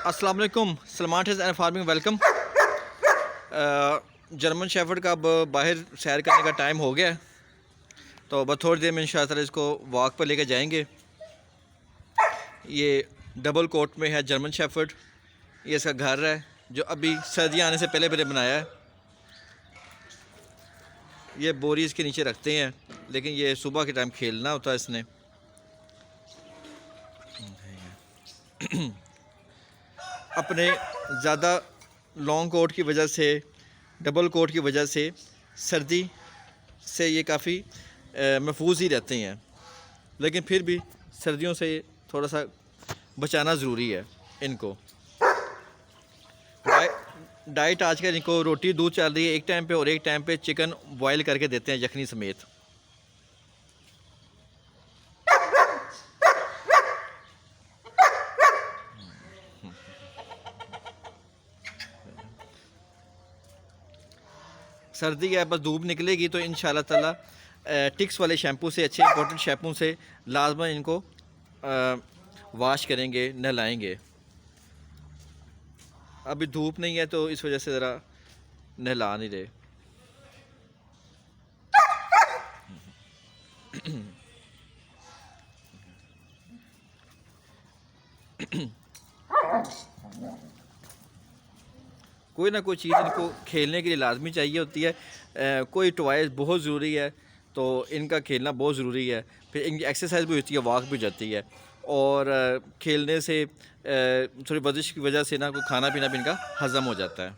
अस्सलाम वालेकुम। Salman test and farming welcome. German shepherd का अब बाहर सैर करने का टाइम हो गया है, तो बस थोड़ी देर में इंशाअल्लाह इसको वॉक पर लेके जाएंगे। ये डबल कोट में है जर्मन शेफर्ड। ये इसका घर है जो अभी सर्दियाँ आने से पहले पहले बनाया है। ये बोरी इसके नीचे रखते हैं, लेकिन ये सुबह के टाइम खेलना होता है इसने। अपने ज़्यादा लॉन्ग कोट की वजह से, डबल कोट की वजह से सर्दी से ये काफ़ी महफूज ही रहते हैं, लेकिन फिर भी सर्दियों से थोड़ा सा बचाना ज़रूरी है इनको। डाइट आजकल इनको रोटी दूध चल रही है एक टाइम पे, और एक टाइम पे चिकन बॉयल करके देते हैं यखनी समेत। सर्दी है, बस धूप निकलेगी तो इंशाल्लाह ताला टिक्स वाले शैम्पू से, अच्छे इंपॉर्टेंट शैम्पू से लाजमन इनको वॉश करेंगे, नहलाएंगे। अभी धूप नहीं है तो इस वजह से ज़रा नहला नहीं रहे। कोई ना कोई चीज़ इनको खेलने के लिए लाजमी चाहिए होती है। कोई टॉयज़ बहुत ज़रूरी है, तो इनका खेलना बहुत ज़रूरी है। फिर इनकी एक्सरसाइज भी होती है, वॉक भी जाती है, और खेलने से थोड़ी वर्जिश की वजह से ना कोई खाना पीना भी इनका हज़म हो जाता है।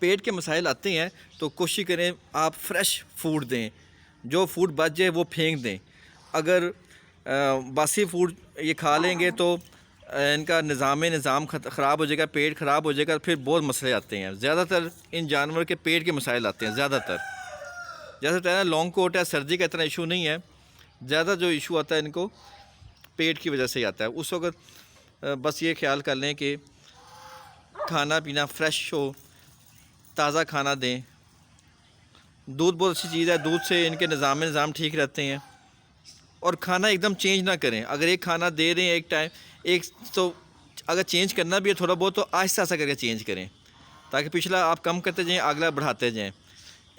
पेट के मसाइल आते हैं तो कोशिश करें आप फ्रेश फूड दें, जो फूड बच जाए वो फेंक दें। अगर बासी फूड ये खा लेंगे तो इनका निज़ाम ख़राब हो जाएगा, पेट ख़राब हो जाएगा, फिर बहुत मसले आते हैं। ज़्यादातर इन जानवर के पेट के मसाइल आते हैं ज़्यादातर। जैसे बताया लॉन्ग कोट है, सर्दी का इतना इशू नहीं है, ज़्यादा जो इशू आता है इनको पेट की वजह से ही आता है। उस वक्त बस ये ख्याल कर लें कि खाना पीना फ्रेश हो, ताज़ा खाना दें। दूध बहुत अच्छी चीज़ है, दूध से इनके निज़ाम ठीक रहते हैं। और खाना एकदम चेंज ना करें। अगर एक खाना दे रहे हैं एक टाइम, एक तो अगर चेंज करना भी है थोड़ा बहुत, तो आहिस्ता आहिस्ता करके चेंज करें, ताकि पिछला आप कम करते जाएं, अगला बढ़ाते जाएं।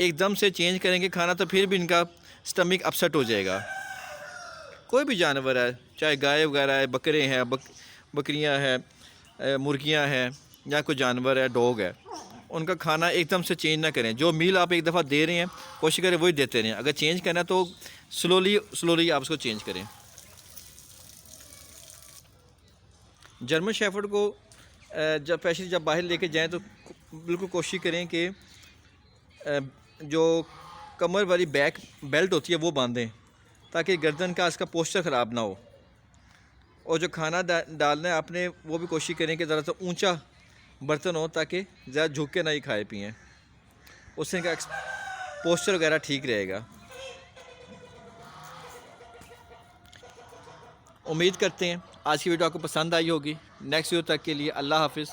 एकदम से चेंज करेंगे खाना तो फिर भी इनका स्टमक अपसेट हो जाएगा। कोई भी जानवर है, चाहे गाय वगैरह है, बकरे हैं, बकरियां हैं, मुर्गियां हैं, या कोई जानवर है, डॉग है, उनका खाना एकदम से चेंज ना करें। जो मील आप एक दफ़ा दे रहे हैं कोशिश करें वही देते रहें। अगर चेंज करना तो स्लोली आप उसको चेंज करें। जर्मन शेफर्ड को जब बाहर लेके जाएं तो बिल्कुल कोशिश करें कि जो कमर वाली बैक बेल्ट होती है वो बांधें, ताकि गर्दन का इसका पोस्चर ख़राब ना हो। और जो खाना डालना है आपने, वो भी कोशिश करें कि ज़रा सा ऊंचा बर्तन हो, ताकि ज़्यादा झुक के ना ही खाए पिएँ, उससे इनका पोस्चर वगैरह ठीक रहेगा। उम्मीद करते हैं आज की वीडियो आपको पसंद आई होगी। नेक्स्ट वीडियो तक के लिए अल्लाह हाफिज़।